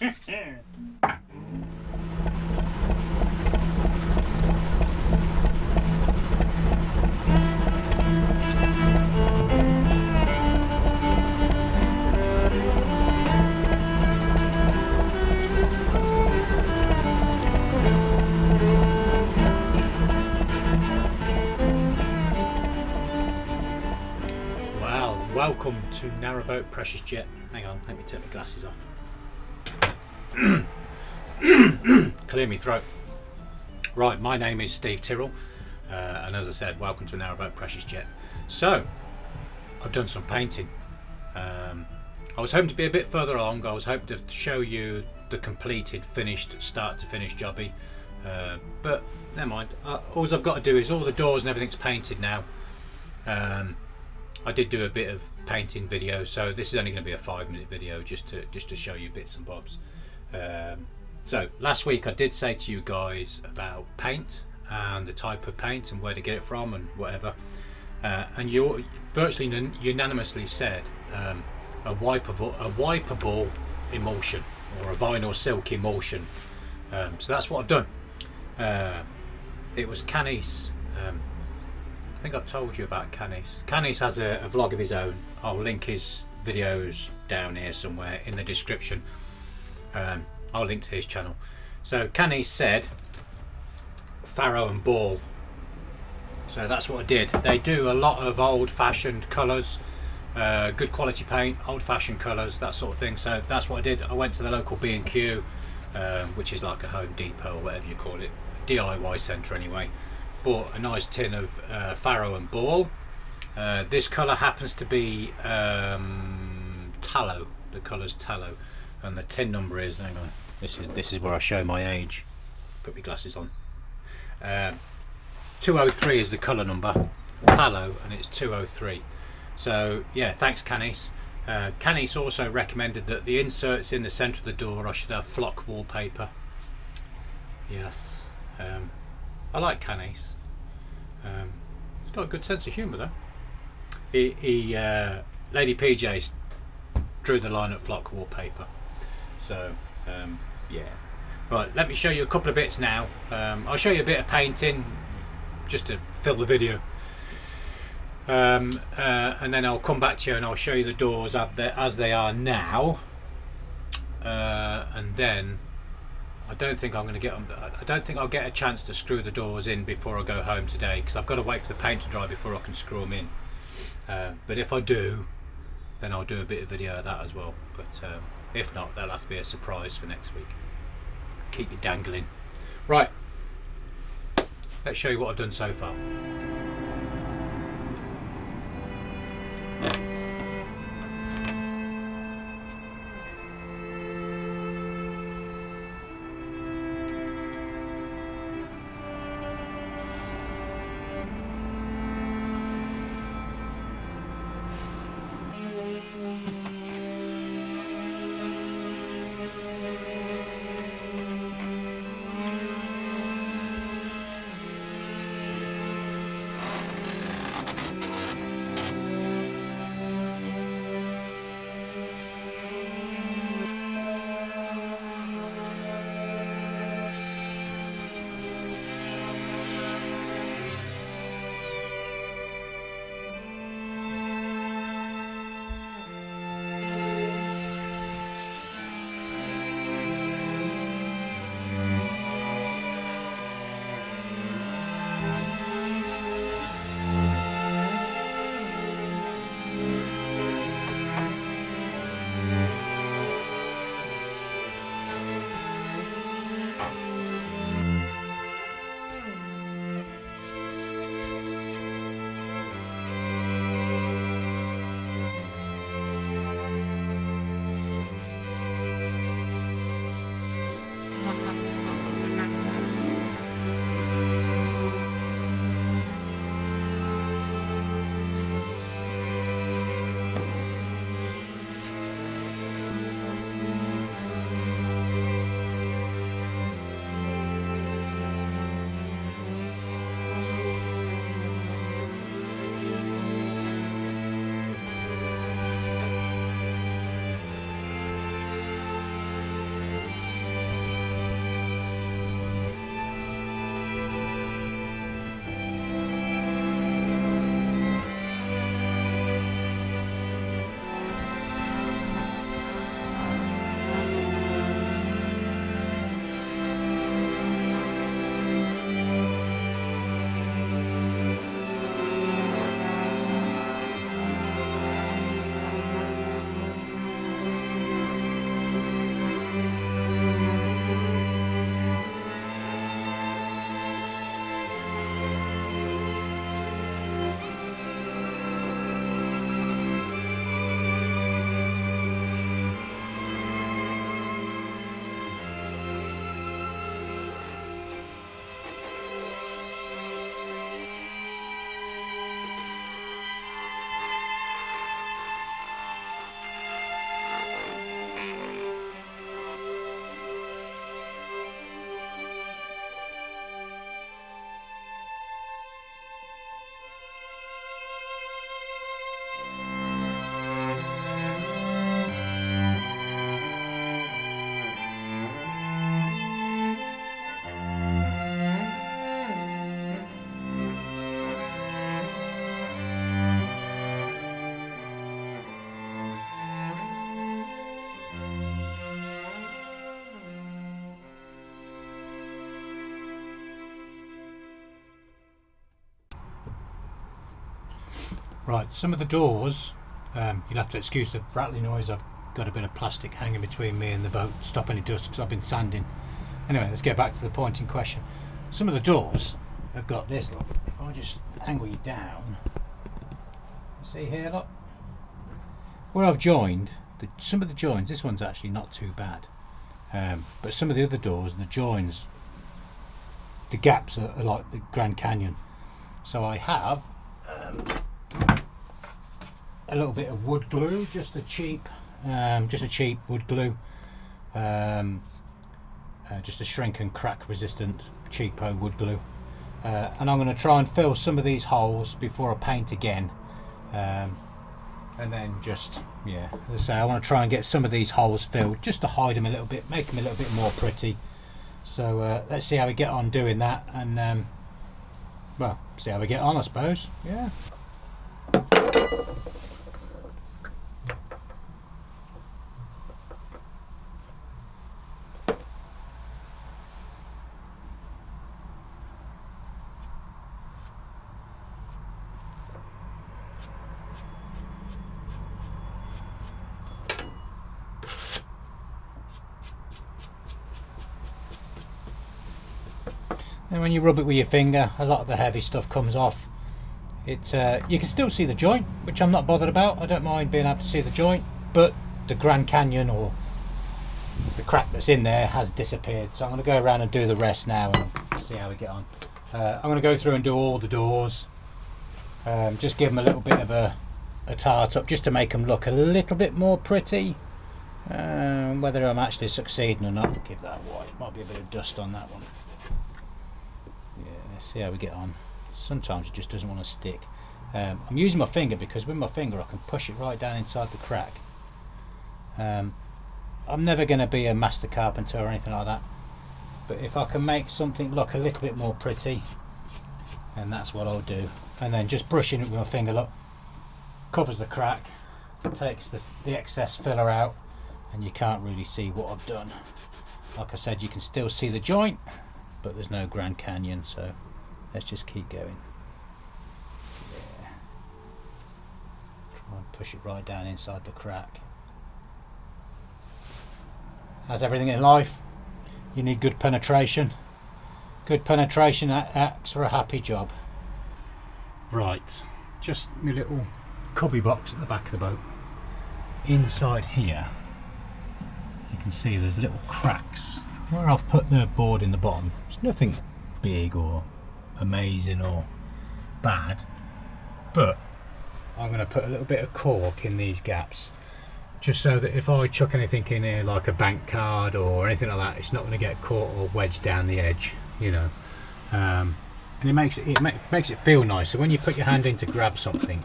Welcome to Narrowboat Precious Jet. Hang on, let me take my glasses off. Clear me throat. Right, my name is Steve Tyrrell, and as I said, welcome to Narrowboat Precious Jet. So, I've done some painting. I was hoping to be a bit further along. I was hoping to show you the completed, finished, start to finish jobby, but never mind. All I've got to do is all the doors and everything's painted now. I did do a bit of painting video, so this is only going to be a 5-minute video just to show you bits and bobs. So last week I did say to you guys about paint and the type of paint and where to get it from and whatever, and you virtually unanimously said a wipeable emulsion or a vinyl silk emulsion. So that's what I've done. It was Canice. I think I've told you about Canice. Canice has a vlog of his own. I'll link his videos down here somewhere in the description. I'll link to his channel. So Canice said farrow and ball. So that's what I did. They do a lot of old-fashioned colours, good quality paint, old-fashioned colours, that sort of thing. So that's what I did. I went to the local B&Q, which is like a Home Depot or whatever you call it, DIY centre anyway. Bought a nice tin of farrow and ball. This colour happens to be tallow. The colour's tallow, and the tin number is, hang on, this is where I show my age. Put my glasses on. 203 is the colour number, tallow, and it's 203. So yeah, thanks Canice. Canice also recommended that the inserts in the centre of the door I should have flock wallpaper. Yes. I like Canice. He's got a good sense of humour though. Lady PJ drew the line at flock wallpaper. So yeah. Right, let me show you a couple of bits now. I'll show you a bit of painting just to fill the video. And then I'll come back to you and I'll show you the doors as they are now. And then I don't think I'll get a chance to screw the doors in before I go home today, because I've got to wait for the paint to dry before I can screw them in. But if I do, then I'll do a bit of video of that as well. But if not, that'll have to be a surprise for next week. Keep you dangling. Right, let's show you what I've done so far. Right, some of the doors, you'll have to excuse the rattling noise. I've got a bit of plastic hanging between me and the boat to stop any dust because I've been sanding. Anyway, let's get back to the point in question. Some of the doors have got this, look. If I just angle you down, see here, look. Where I've joined, some of the joins, this one's actually not too bad. But some of the other doors, the joins, the gaps are like the Grand Canyon. So I have a little bit of wood glue, just a cheap wood glue, just a shrink and crack resistant cheapo wood glue, and I'm going to try and fill some of these holes before I paint again, and then just, yeah, as I say, I want to try and get some of these holes filled just to hide them a little bit, make them a little bit more pretty. So let's see how we get on doing that, and well, see how we get on, I suppose. Yeah. And when you rub it with your finger, a lot of the heavy stuff comes off. You can still see the joint, which I'm not bothered about. I don't mind being able to see the joint, but the Grand Canyon or the crack that's in there has disappeared. So I'm going to go around and do the rest now and see how we get on. I'm going to go through and do all the doors. Just give them a little bit of a tart up, just to make them look a little bit more pretty. Whether I'm actually succeeding or not, give that a white. Might be a bit of dust on that one. See how we get on. Sometimes it just doesn't want to stick. I'm using my finger because with my finger I can push it right down inside the crack. I'm never going to be a master carpenter or anything like that, but if I can make something look a little bit more pretty, then that's what I'll do. And then just brushing it with my finger, look, covers the crack, takes the excess filler out, and you can't really see what I've done. Like I said, you can still see the joint, but there's no Grand Canyon, so let's just keep going. Yeah. Try and push it right down inside the crack. As everything in life, you need good penetration. Good penetration acts for a happy job. Right, just my little cubby box at the back of the boat. Inside here, you can see there's little cracks where I've put the board in the bottom. It's nothing big or amazing or bad, but I'm going to put a little bit of cork in these gaps, just so that if I chuck anything in here like a bank card or anything like that, it's not going to get caught or wedged down the edge, you know. And it makes it feel nice. So when you put your hand in to grab something,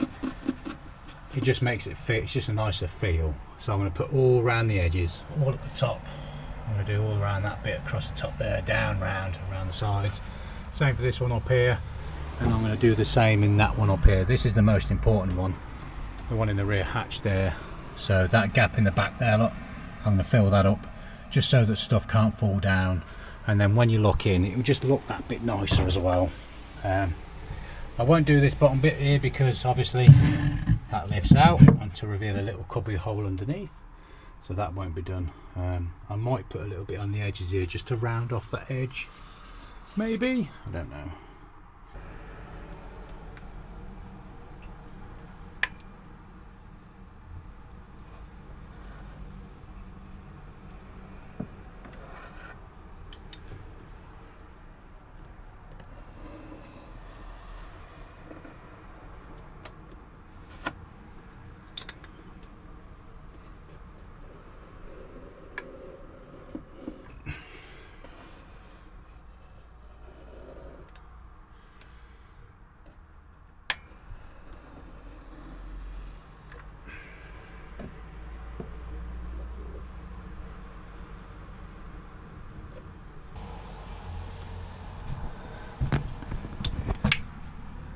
it just makes it fit. It's just a nicer feel. So I'm going to put all around the edges, all at the top. I'm going to do all around that bit across the top there, down, round, around the sides. Same for this one up here, and I'm going to do the same in that one up here. This is the most important one, the one in the rear hatch there. So that gap in the back there, look, I'm going to fill that up just so that stuff can't fall down, and then when you look in, it will just look that bit nicer as well. I won't do this bottom bit here because obviously that lifts out and to reveal a little cubby hole underneath, so that won't be done. I might put a little bit on the edges here just to round off that edge, maybe, I don't know.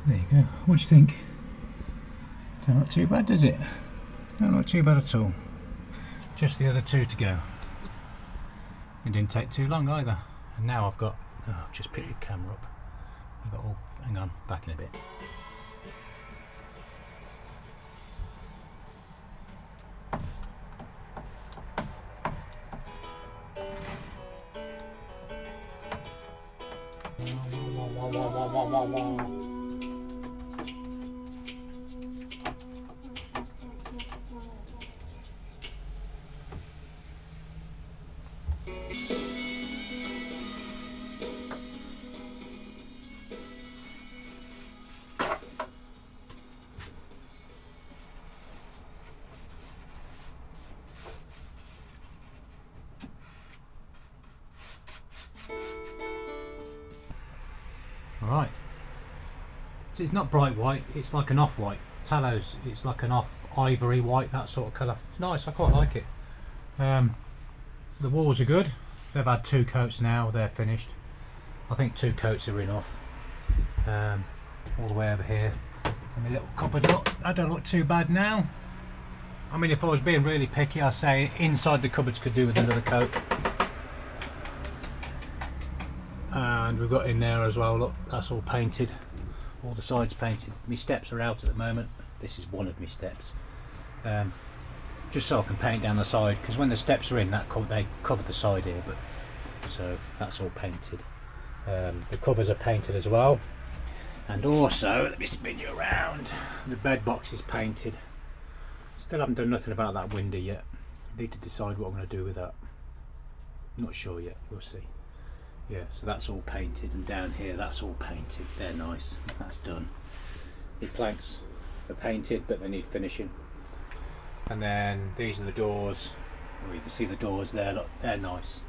There you go. What do you think? Not too bad, does it? No, not too bad at all. Just the other two to go. It didn't take too long either. And now I've got, I've just picked the camera up. I've got all, hang on, back in a bit. Alright, so it's not bright white, it's like an off-white. Tallows, it's like an off ivory white, that sort of colour. It's nice, I quite like it. The walls are good. They've had 2 coats now, they're finished. I think 2 coats are enough. All the way over here. And my little cupboard look, that don't look too bad now. I mean, if I was being really picky, I'd say inside the cupboards could do with another coat. And we've got in there as well, look, that's all painted, all the sides painted. My steps are out at the moment. This is one of my steps, just so I can paint down the side, because when the steps are in, they cover the side here, but so that's all painted. The covers are painted as well, and also, let me spin you around, the bed box is painted. Still haven't done nothing about that window yet. Need to decide what I'm going to do with that. Not sure yet, we'll see. Yeah, so that's all painted, and down here that's all painted. They're nice, that's done. The planks are painted, but they need finishing. And then these are the doors. Oh, you can see the doors there, look, they're nice.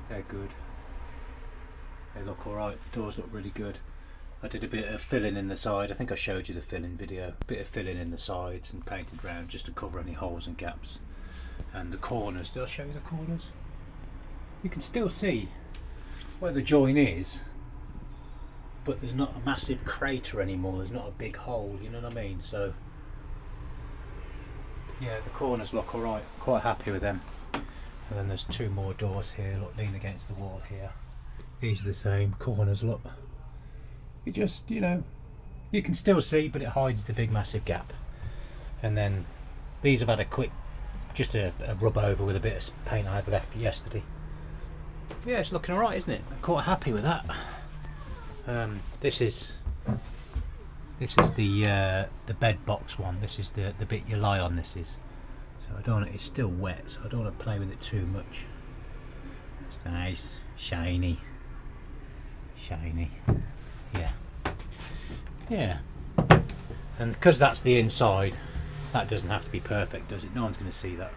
They're good. They look alright, the doors look really good. I did a bit of filling in the side, I think I showed you the filling video. A bit of filling in the sides and painted round just to cover any holes and gaps. And the corners, did I show you the corners? You can still see where the join is, but there's not a massive crater anymore, there's not a big hole, you know what I mean? So yeah, the corners look alright, quite happy with them. And then there's 2 more doors here, look, lean against the wall here. These are the same corners, look. You just, you know, you can still see, but it hides the big massive gap. And then these have had a quick, just a rub over with a bit of paint I had left yesterday. Yeah, it's looking alright, isn't it? I'm quite happy with that. This is the bed box one. This is the bit you lie on. This is. So I don't want it, it's still wet, so I don't want to play with it too much. It's nice, shiny. Yeah. Yeah. And because that's the inside, that doesn't have to be perfect, does it? No one's going to see that.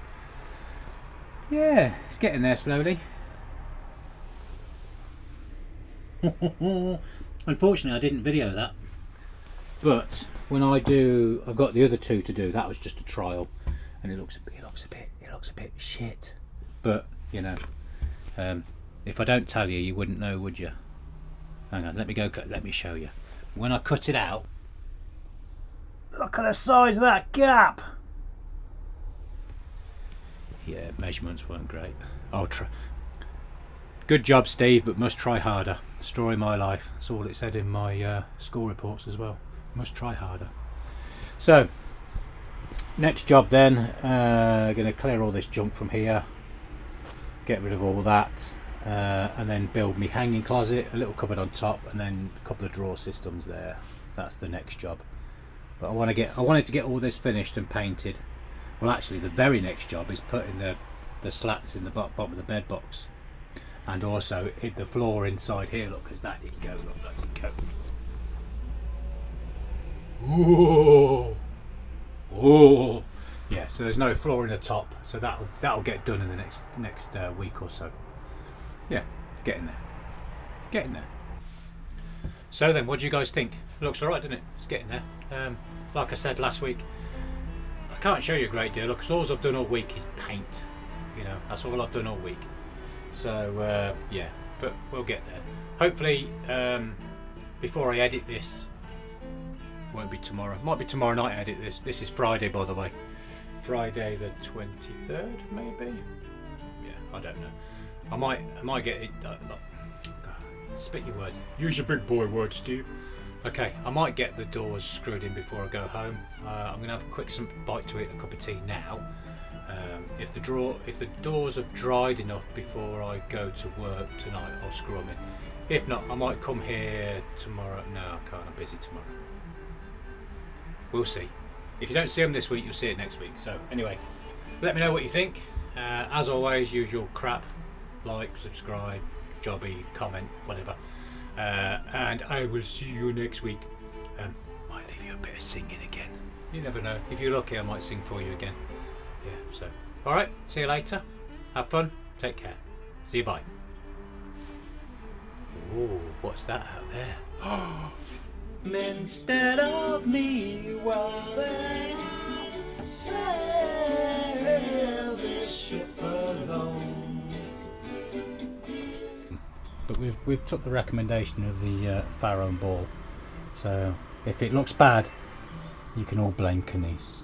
Yeah, it's getting there slowly. Unfortunately I didn't video that, but when I do, I've got the other 2 to do. That was just a trial, and it looks a bit shit, but you know, if I don't tell you, you wouldn't know, would you? Hang on, let me show you. When I cut it out, look at the size of that gap. Yeah, measurements weren't great. I'll try. Good job, Steve, but must try harder. Story of my life. That's all it said in my school reports as well. Must try harder. So, next job then, going to clear all this junk from here, get rid of all that, and then build me hanging closet, a little cupboard on top, and then a couple of drawer systems there. That's the next job. But I wanted to get all this finished and painted. Well, actually, the very next job is putting the slats in the bottom of the bed box. And also hit the floor inside here, look, because that didn't go, look, that didn't go. Oh, yeah. So there's no floor in the top, so that'll get done in the next week or so. Yeah, it's getting there. So then, what do you guys think? It looks alright, doesn't it? It's getting there. Like I said last week, I can't show you a great deal because all I've done all week is paint. You know, that's all I've done all week. So yeah, but we'll get there. Hopefully, before I edit this, won't be tomorrow. Might be tomorrow night I edit this. This is Friday, by the way. Friday the 23rd, maybe. Yeah, I don't know. I might get it. Spit your word. Use your big boy word, Steve. Okay, I might get the doors screwed in before I go home. I'm gonna have a quick bite to eat, a cup of tea now. If the doors have dried enough before I go to work tonight, I'll screw them in. If not, I might come here tomorrow. No, I can't. I'm busy tomorrow. We'll see. If you don't see them this week, you'll see it next week. So anyway, let me know what you think. As always, usual crap. Like, subscribe, jobby, comment, whatever. And I will see you next week. Might leave you a bit of singing again. You never know. If you're lucky, I might sing for you again. Yeah, so. Alright, see you later. Have fun. Take care. See you, bye. Ooh, what's that out there? Instead of me, while they sail this ship alone. But we've took the recommendation of the Pharaoh ball. So if it looks bad, you can all blame Canice.